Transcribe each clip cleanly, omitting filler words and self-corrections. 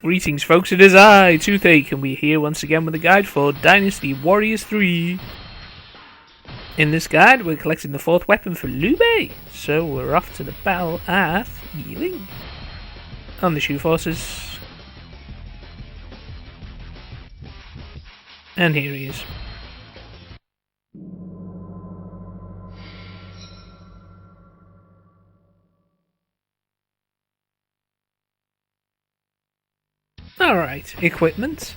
Greetings folks, it is I, Toothache, and we're here once again with a guide for Dynasty Warriors 3. In this guide, we're collecting the fourth weapon for Liu Bei, so we're off to the battle at Ling on the Shu Forces. And here he is. Alright, equipment.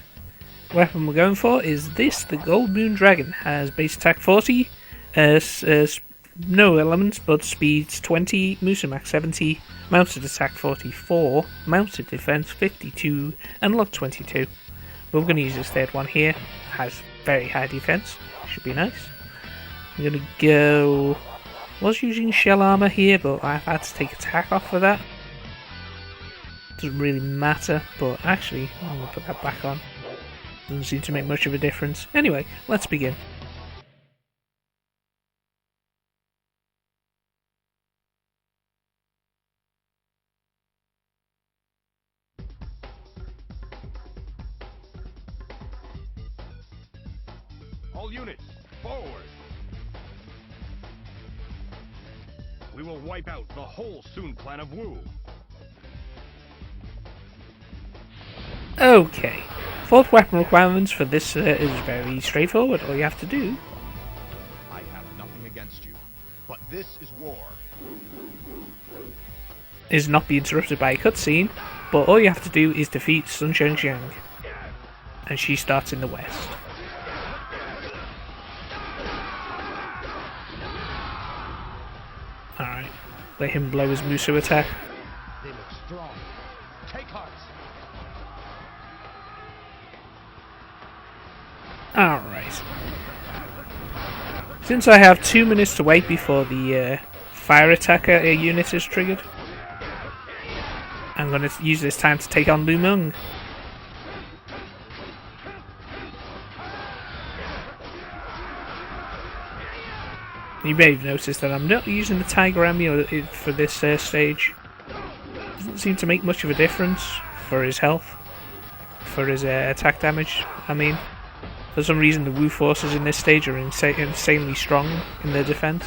Weapon we're going for is this, the Gold Moon Dragon. Has base attack 40, no elements, but speeds 20, Musou Max 70, mounted attack 44, mounted defense 52, and lock 22. But we're going to use this third one here. Has very high defense, should be nice. I'm going to go... was using shell armor here, but I've had to take attack off for that. Doesn't really matter, but actually, I'm going to put that back on. Doesn't seem to make much of a difference. Anyway, let's begin. All units, forward! We will wipe out the whole Sun clan of Wu. Okay, fourth weapon requirements for this is very straightforward. All you have to do... I have nothing against you, but this is war. ...is not be interrupted by a cutscene, but all you have to do is defeat Sun Shang Xiang. And she starts in the west. Alright, let him blow his Musou attack. They look strong. Take heart. Alright. Since I have 2 minutes to wait before the fire attacker unit is triggered, I'm going to use this time to take on Liu Bei. You may have noticed that I'm not using the Tiger Amulet for this stage. Doesn't seem to make much of a difference for his health, for his attack damage, I mean. For some reason the Wu forces in this stage are insanely strong in their defense.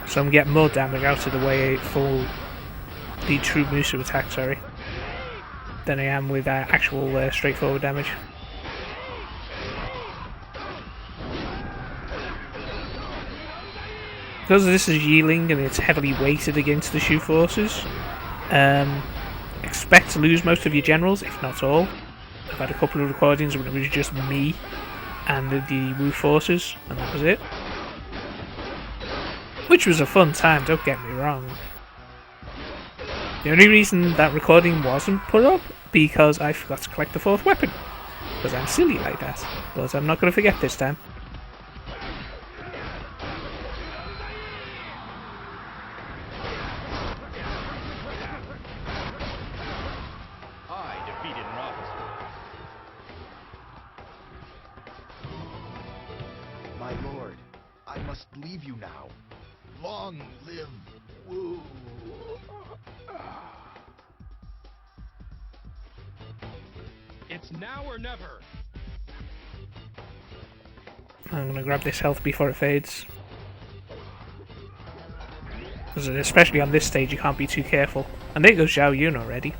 So I'm getting more damage out of the way for the true Musou attack, than I am with actual straightforward damage. Because this is Ling and it's heavily weighted against the Shu forces, expect to lose most of your generals, if not all. I've had a couple of recordings when it was just me and the Wu forces, and that was it. Which was a fun time, don't get me wrong. The only reason that recording wasn't put up, because I forgot to collect the fourth weapon. Because I'm silly like that. But I'm not going to forget this time. My lord, I must leave you now. Long live Wu. It's now or never. I'm going to grab this health before it fades. Because especially on this stage you can't be too careful. And there goes Zhao Yun already.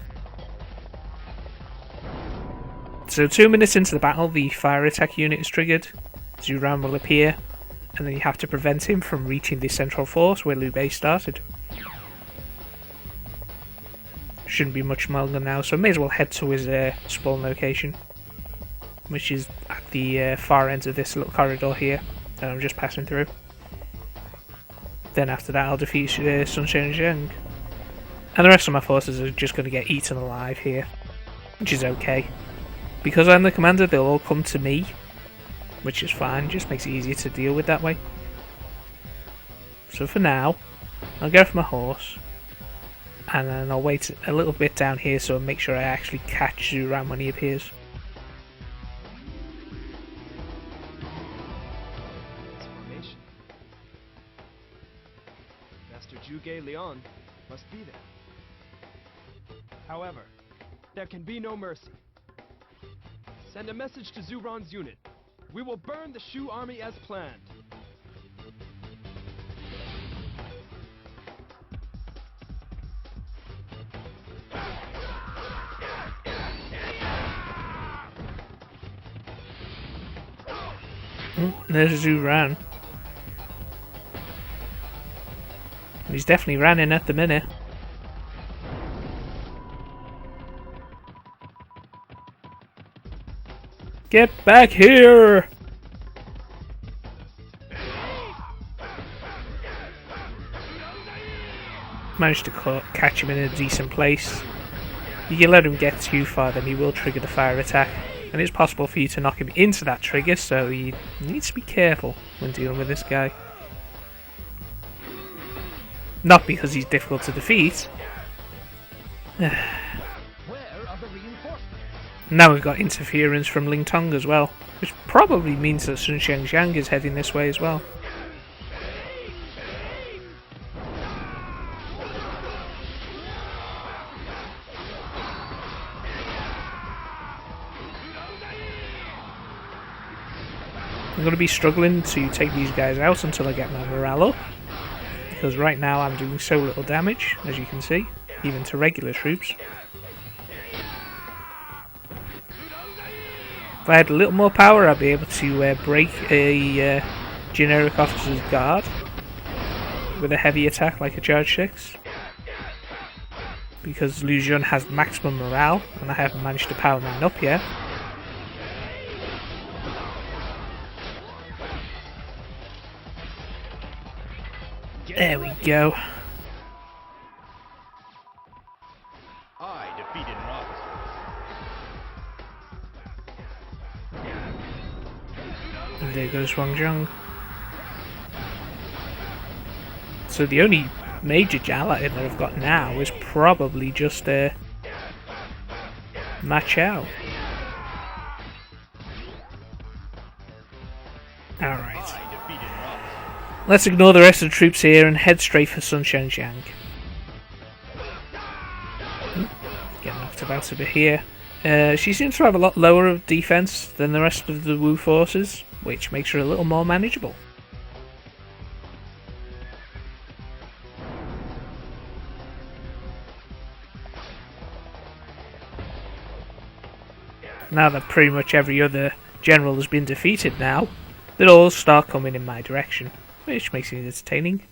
So 2 minutes into the battle, the fire attack unit is triggered. Zhu Ran will appear, and then you have to prevent him from reaching the central force where Liu Bei started. Shouldn't be much longer now, so I may as well head to his spawn location, which is at the far end of this little corridor here that I'm just passing through. Then after that I'll defeat Sun Shang Xiang. And the rest of my forces are just going to get eaten alive here, which is okay. Because I'm the commander, they'll all come to me, which is fine, just makes it easier to deal with that way. So for now, I'll go for my horse, and then I'll wait a little bit down here so I'll make sure I actually catch Zhu Ran when he appears. Master Zhuge Liang, Must be there. However, there can be no mercy. Send a message to Zuron's unit. We will burn the Shu army as planned. There's Zuron. He's definitely running at the minute. Get back here! Managed to catch him in a decent place. You can let him get too far, then he will trigger the fire attack. And it's possible for you to knock him into that trigger, so you need to be careful when dealing with this guy. Not because he's difficult to defeat. Now we've got interference from Ling as well, which probably means that Sun Shang Xiang is heading this way as well. I'm going to be struggling to take these guys out until I get my morale up, because right now I'm doing so little damage, as you can see, even to regular troops. If I had a little more power, I'd be able to break a generic officer's guard with a heavy attack like a charge 6. Because Liu Jun has maximum morale, and I haven't managed to power mine up yet. There we go. I defeated an officer. And there goes Wang Zhong. So the only major ally that I've got now is probably just Ma Chao. Alright. Let's ignore the rest of the troops here and head straight for Sun Shang Xiang. Get knocked about a bit here. She seems to have a lot lower of defense than the rest of the Wu forces, which makes her a little more manageable. Now that pretty much every other general has been defeated now, they'll all start coming in my direction, which makes it entertaining.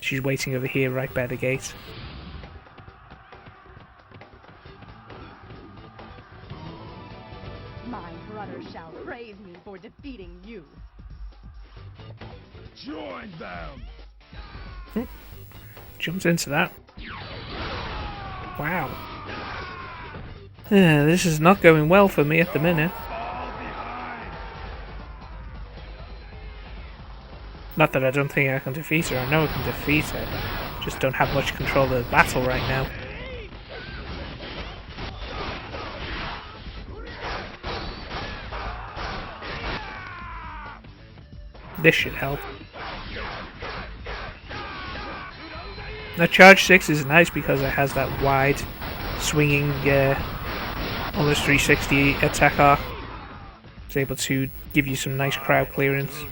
She's waiting over here right by the gate. My brother shall praise me for defeating you. Join them! Jumps into that. Wow. This is not going well for me at the minute. Not that I don't think I can defeat her, I know I can defeat her. Just don't have much control of the battle right now. This should help. Now charge 6 is nice because it has that wide swinging almost 360 attack arc. It's able to give you some nice crowd clearance.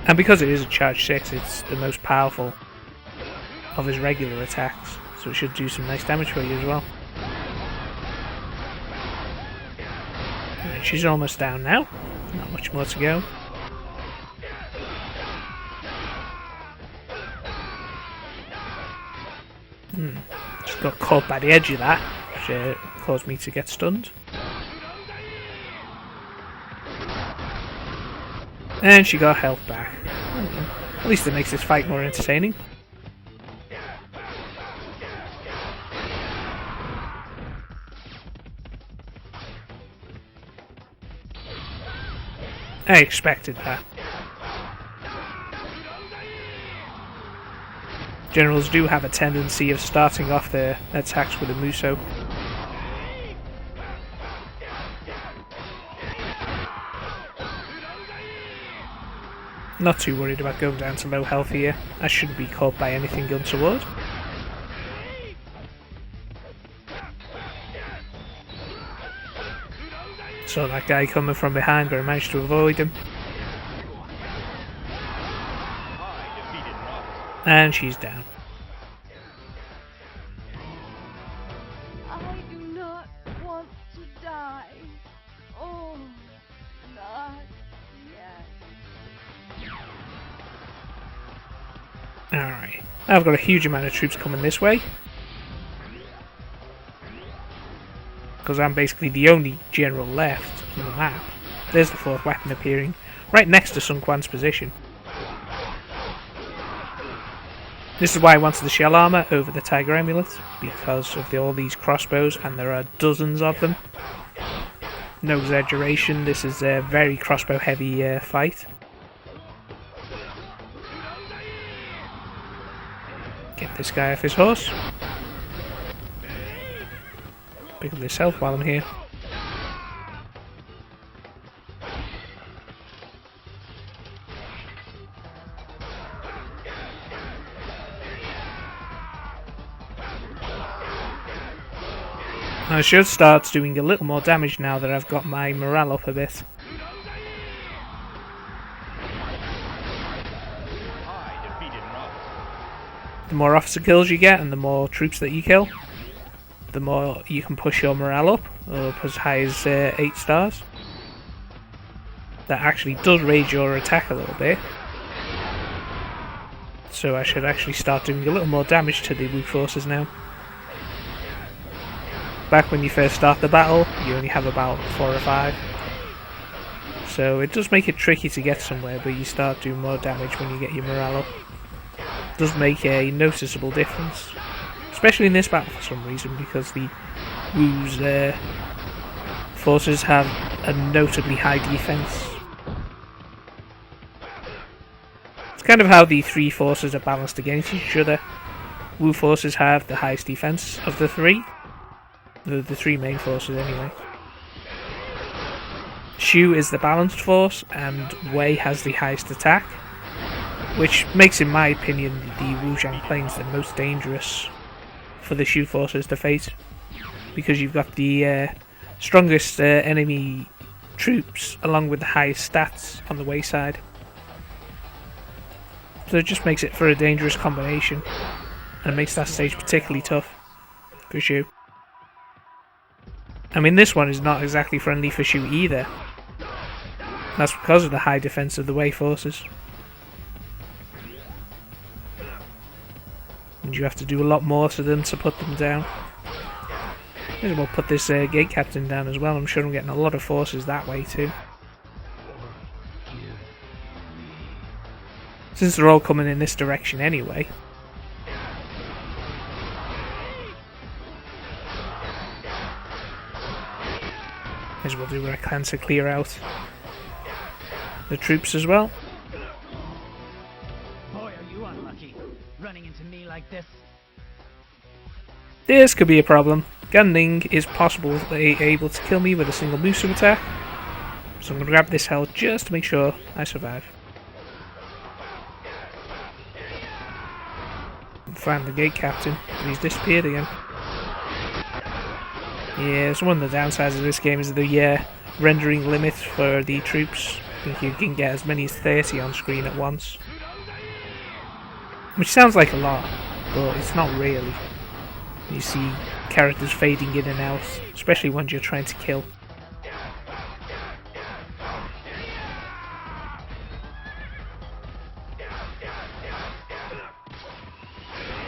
And because it is a charge 6, it's the most powerful of his regular attacks, so it should do some nice damage for you as well. Right, she's almost down now, not much more to go. Just got caught by the edge of that, which caused me to get stunned. And she got health back. At least it makes this fight more entertaining. I expected that. Generals do have a tendency of starting off their attacks with a Musou. Not too worried about going down to low health here. I shouldn't be caught by anything untoward. Saw that guy coming from behind, but I managed to avoid him. And she's down. I do not want to die. Oh, not yet. Alright, I've got a huge amount of troops coming this way. Because I'm basically the only general left on the map. There's the 4th weapon appearing, right next to Sun Quan's position. This is why I wanted the shell armor over the tiger amulet, because of all these crossbows, and there are dozens of them. No exaggeration, this is a very crossbow heavy fight. Get this guy off his horse. Pick up this health while I'm here. I should start doing a little more damage now that I've got my morale up a bit. The more officer kills you get and the more troops that you kill, the more you can push your morale up as high as 8 stars. That actually does raise your attack a little bit. So I should actually start doing a little more damage to the Wu Forces now. Back when you first start the battle, you only have about 4 or 5. So it does make it tricky to get somewhere, but you start doing more damage when you get your morale up. It does make a noticeable difference. Especially in this battle for some reason, because the Wu's forces have a notably high defense. It's kind of how the 3 forces are balanced against each other. Wu forces have the highest defense of the 3. The 3 main forces anyway. Shu is the balanced force and Wei has the highest attack, which makes, in my opinion, the Wujiang Plains the most dangerous for the Shu forces to face, because you've got the strongest enemy troops along with the highest stats on the Wei side. So it just makes it for a dangerous combination, and it makes that stage particularly tough for Shu. I mean, this one is not exactly friendly for Shu either. That's because of the high defense of the Wei forces. And you have to do a lot more to them to put them down. May as well put this gate captain down as well. I'm sure I'm getting a lot of forces that way too. Since they're all coming in this direction anyway. May as well do what I can to clear out the troops as well. Boy, are you unlucky, running into me like this. This could be a problem. Ling is possibly able to kill me with a single Musou attack, so I'm going to grab this health just to make sure I survive. Find the gate captain, but he's disappeared again. Yeah, it's one of the downsides of this game is the rendering limit for the troops. I think you can get as many as 30 on screen at once. Which sounds like a lot, but it's not really. You see characters fading in and out, especially ones you're trying to kill.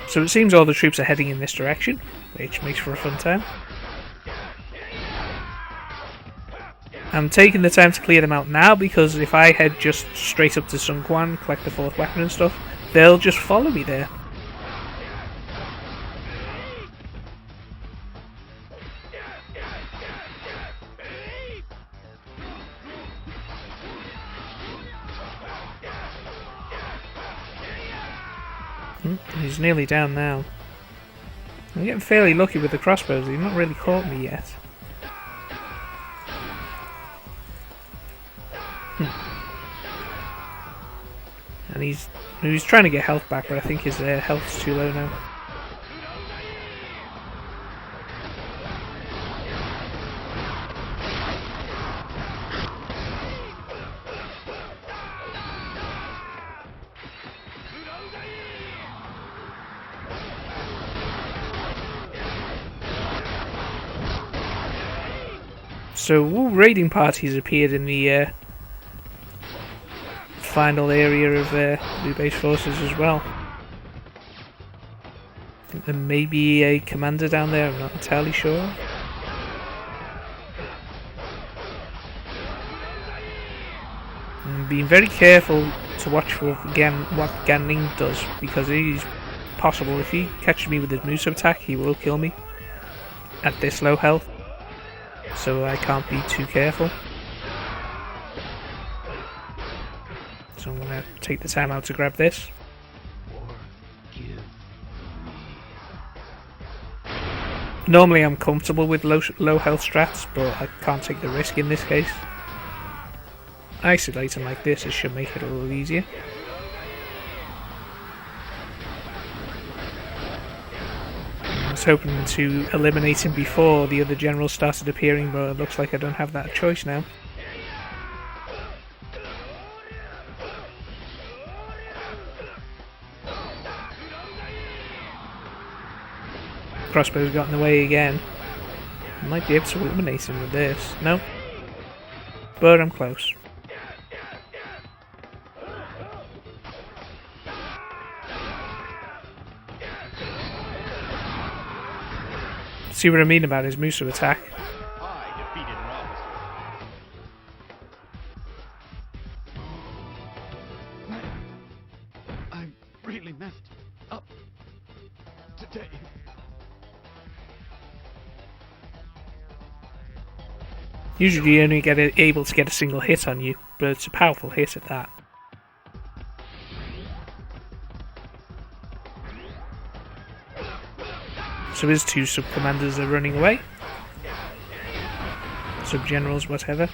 So it seems all the troops are heading in this direction, which makes for a fun time. I'm taking the time to clear them out now, because if I head just straight up to Sun Quan, collect the 4th weapon and stuff, they'll just follow me there. He's nearly down now. I'm getting fairly lucky with the crossbows, he's not really caught me yet. And he's trying to get health back, but I think his health's too low now. So raiding parties appeared in the final area of Liu Bei's forces as well. I think there may be a commander down there, I'm not entirely sure. And being very careful to watch for what Gan Ling does, because it is possible if he catches me with his Musou attack, he will kill me at this low health. So I can't be too careful. So I'm going to take the time out to grab this. Normally I'm comfortable with low health strats, but I can't take the risk in this case. Isolating like this, it should make it a little easier. I was hoping to eliminate him before the other generals started appearing, but it looks like I don't have that choice now. Crossbow's got in the way again. I might be able to eliminate him with this. No. But I'm close. See what I mean about his Musou attack? I really messed up today. Usually you only able to get a single hit on you, but it's a powerful hit at that. So his two sub-commanders are running away. Sub-generals, whatever.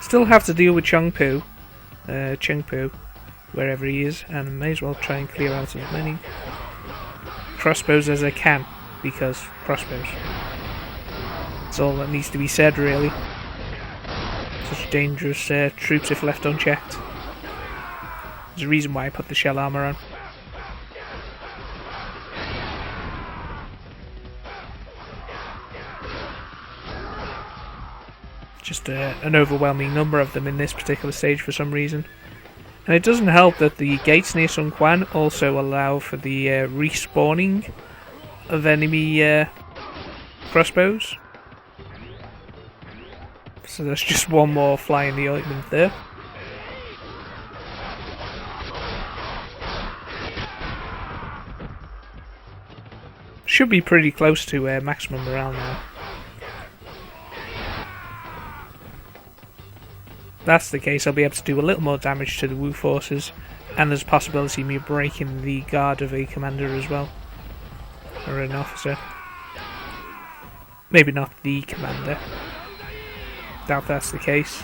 Still have to deal with Chengpu, wherever he is, and I may as well try and clear out as many crossbows as I can, because crossbows. That's all that needs to be said, really. Such dangerous troops if left unchecked. There's a reason why I put the shell armour on. Just an overwhelming number of them in this particular stage for some reason. And it doesn't help that the gates near Sun Quan also allow for the respawning of enemy crossbows. So there's just one more fly in the ointment there. Should be pretty close to maximum morale now. If that's the case, I'll be able to do a little more damage to the Wu forces, and there's a possibility of me breaking the guard of a commander as well, or an officer. Maybe not the commander. Doubt that's the case.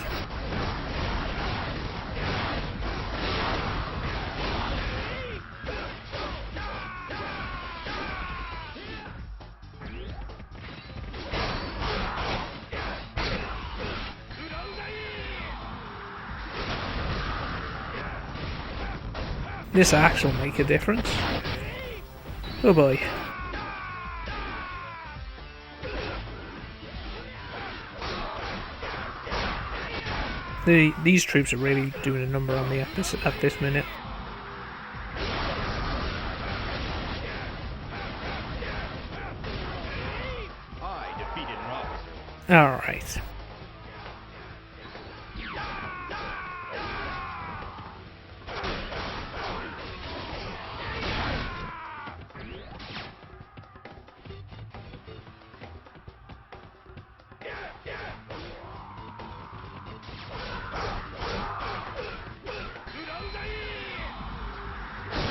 This axe will make a difference. Oh boy. These troops are really doing a number on me at this minute. Alright.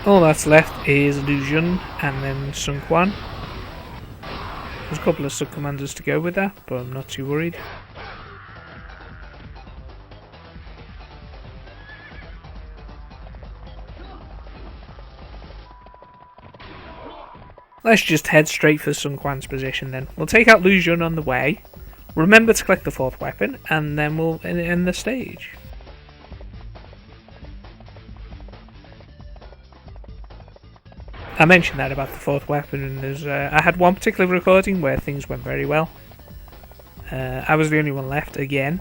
All that's left is Liu Jun and then Sun Quan. There's a couple of sub-commanders to go with that, but I'm not too worried. Let's just head straight for Sun Quan's position then. We'll take out Liu Jun on the way, remember to collect the 4th weapon, and then we'll end the stage. I mentioned that about the 4th weapon, and I had one particular recording where things went very well. I was the only one left again.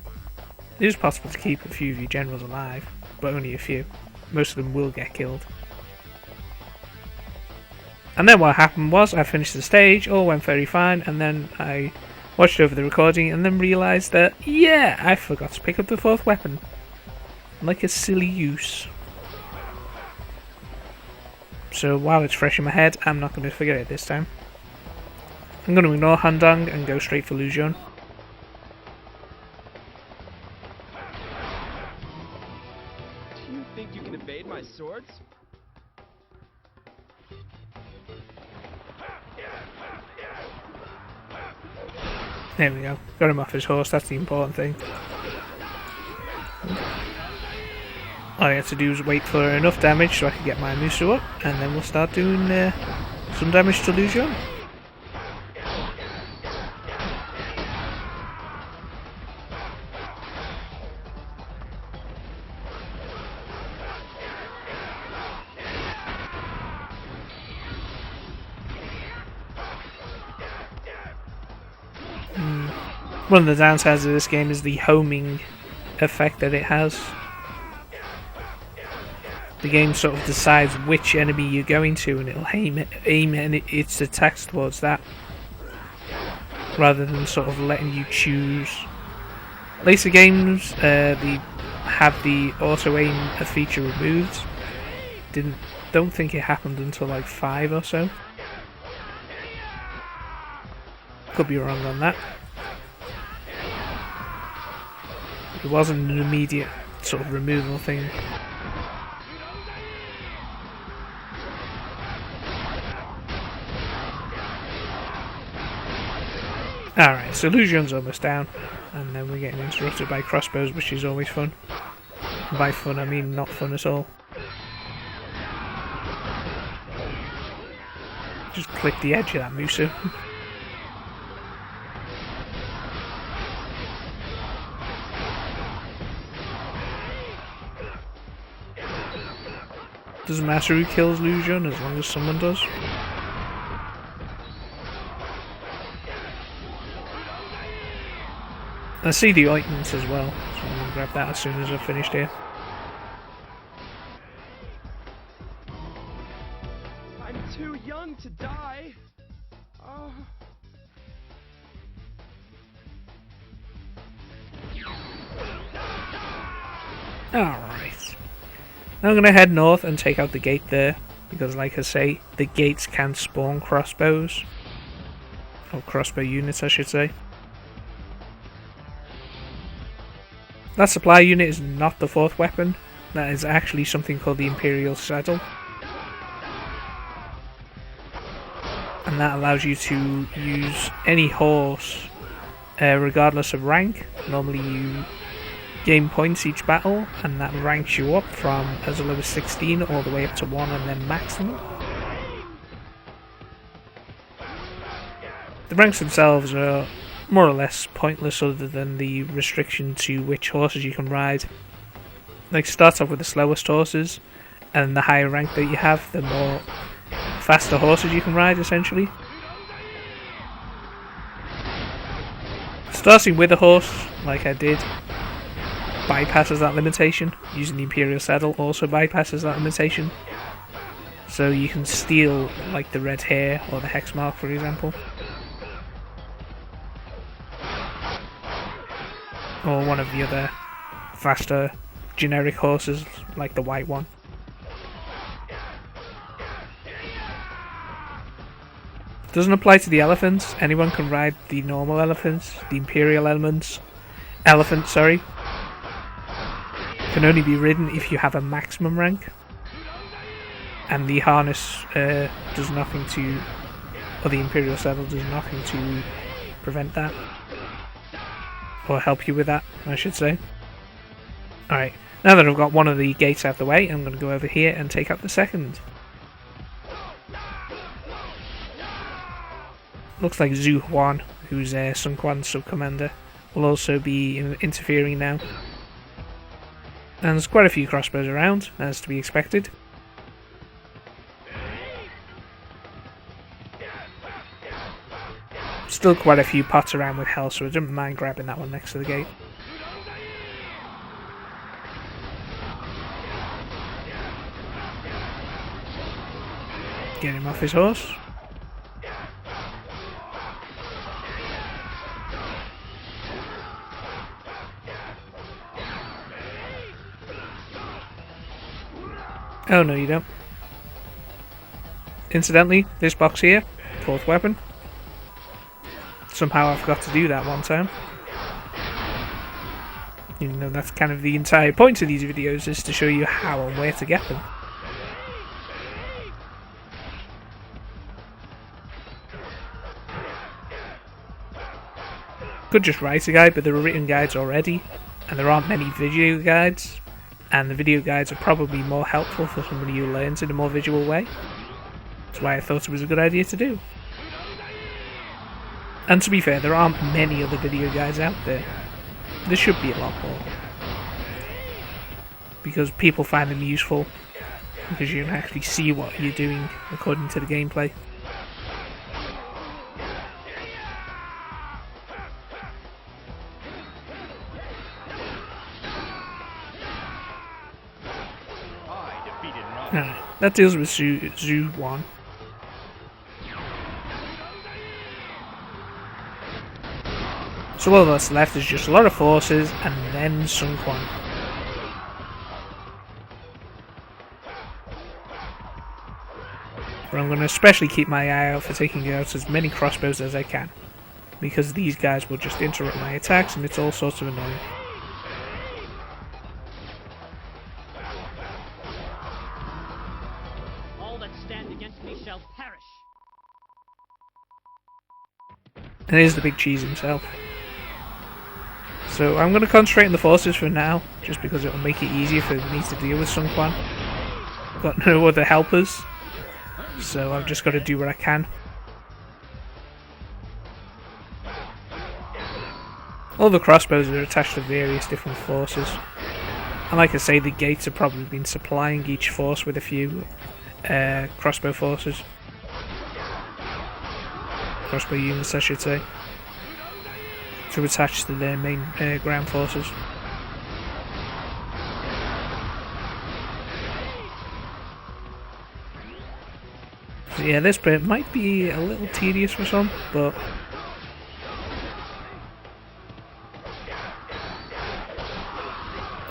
It is possible to keep a few of your generals alive, but only a few. Most of them will get killed. And then what happened was, I finished the stage, all went very fine, and then I watched over the recording and then realised that, yeah, I forgot to pick up the 4th weapon. Like a silly use. So while it's fresh in my head, I'm not going to forget it this time. I'm going to ignore Han Dong and go straight for Liu Jun. Do you think you can evade my swords? There we go. Got him off his horse, that's the important thing. All I had to do was wait for enough damage so I could get my Musou up, and then we'll start doing some damage to Liu Jun. One of the downsides of this game is the homing effect that it has. The game sort of decides which enemy you're going to, and it'll aim its attacks towards that, rather than sort of letting you choose. Later games, they have the auto aim feature removed. Don't think it happened until like 5 or so. Could be wrong on that. It wasn't an immediate sort of removal thing. Alright, so Liu Jun's almost down, and then we're getting interrupted by crossbows, which is always fun. And by fun, I mean not fun at all. Just clip the edge of that Musou. Doesn't matter who kills Liu Jun as long as someone does. I see the ointments as well, so I'm going to grab that as soon as I've finished here. I'm too young to die. Oh. Alright. Now I'm going to head north and take out the gate there, because like I say, the gates can spawn crossbows. Or crossbow units, I should say. That supply unit is not the 4th weapon. That is actually something called the Imperial Shuttle. And that allows you to use any horse, regardless of rank. Normally you gain points each battle, and that ranks you up from as low as 16 all the way up to 1 and then maximum. The ranks themselves are more or less pointless other than the restriction to which horses you can ride. Like, starts off with the slowest horses, and the higher rank that you have, the more faster horses you can ride, essentially. Starting with a horse, like I did, bypasses that limitation. Using the Imperial Saddle also bypasses that limitation. So you can steal, like, the red hair or the hex mark, for example. Or one of the other faster generic horses, like the white one. Doesn't apply to the elephants. Anyone can ride the normal elephants, the Imperial elephants. Can only be ridden if you have a maximum rank. And the harness does nothing to, or the Imperial Saddle does nothing to prevent that. Or help you with that, I should say. Alright, now that I've got one of the gates out of the way, I'm going to go over here and take out the second. looks like Zhu Huan, who's Sun Quan's sub-commander, will also be interfering now. And there's quite a few crossbows around, as to be expected. Still quite a few pots around with health, so I don't mind grabbing that one next to the gate. Get him off his horse. Oh no, you don't. Incidentally, this box here, 4th weapon. Somehow I forgot to do that one time. Even though that's kind of the entire point of these videos, is to show you how and where to get them. Could just write a guide, but there are written guides already, and there aren't many video guides, and the video guides are probably more helpful for somebody who learns in a more visual way. That's why I thought it was a good idea to do. And to be fair, there aren't many other video guides out there. There should be a lot more. Because people find them useful, because you can actually see what you're doing according to the gameplay. Alright, that deals with Zhu Huan. So all that's left is just a lot of forces and then Sun Quan. But I'm going to especially keep my eye out for taking out as many crossbows as I can, because these guys will just interrupt my attacks and it's all sorts of annoying. All that stand against me shall perish. And here's the big cheese himself. So I'm going to concentrate on the forces for now, just because it will make it easier for me to deal with Sun Quan. Got no other helpers, so I've just got to do what I can. All the crossbows are attached to various different forces. And like I say, the gates have probably been supplying each force with a few crossbow forces. Crossbow units, I should say, to attach to their main ground forces. So yeah, this bit might be a little tedious for some, but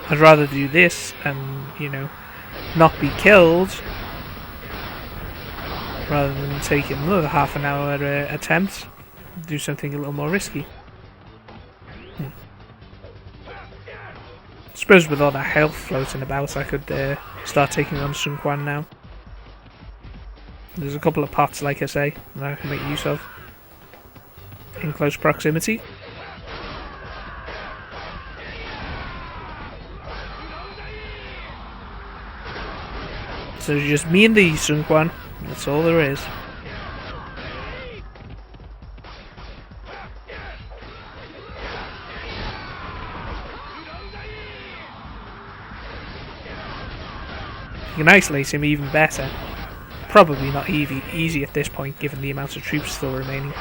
I'd rather do this and, you know, not be killed, rather than take another half an hour attempt, do something a little more risky. I suppose with all that health floating about, I could start taking on Sun Quan now. There's a couple of pots, like I say, that I can make use of in close proximity. So it's just me and the Sun Quan, that's all there is. You can isolate him even better. Probably not easy at this point, given the amount of troops still remaining.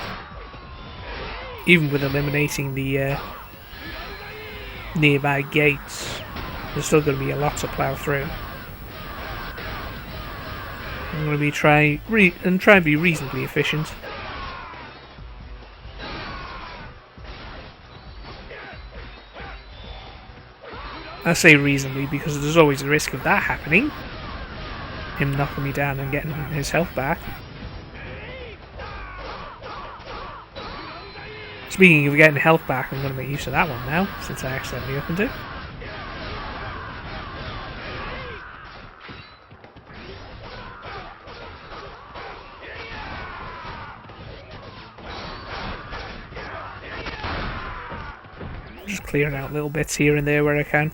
Even with eliminating the nearby gates, there's still going to be a lot to plough through. I'm going to be try and be reasonably efficient. I say reasonably because there's always a risk of that happening. Him knocking me down and getting his health back. Speaking of getting health back, I'm going to make use of that one now, since I accidentally opened it. Just clearing out little bits here and there where I can,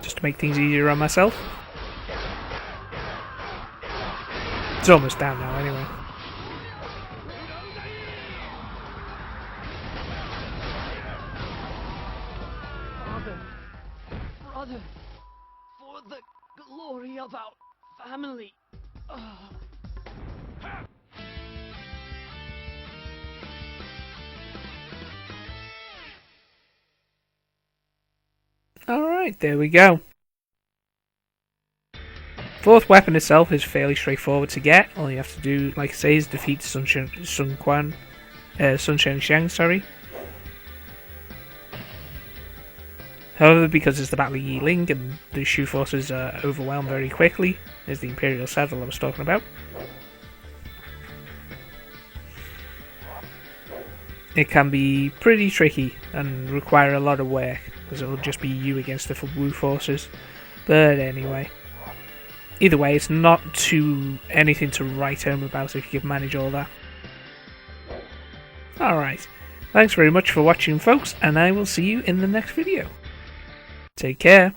just to make things easier on myself. It's almost down now anyway. Father, for the glory of our family. Alright, there we go. Fourth weapon itself is fairly straightforward to get. All you have to do, like I say, is defeat Sun Shang Xiang, sorry. However, because it's the Battle of Ling and the Shu Forces are overwhelmed very quickly, there's the Imperial Shuttle I was talking about. It can be pretty tricky and require a lot of work, because it'll just be you against the Wu Forces. But anyway, either way, it's not anything to write home about if you can manage all that. Alright, thanks very much for watching folks, and I will see you in the next video. Take care.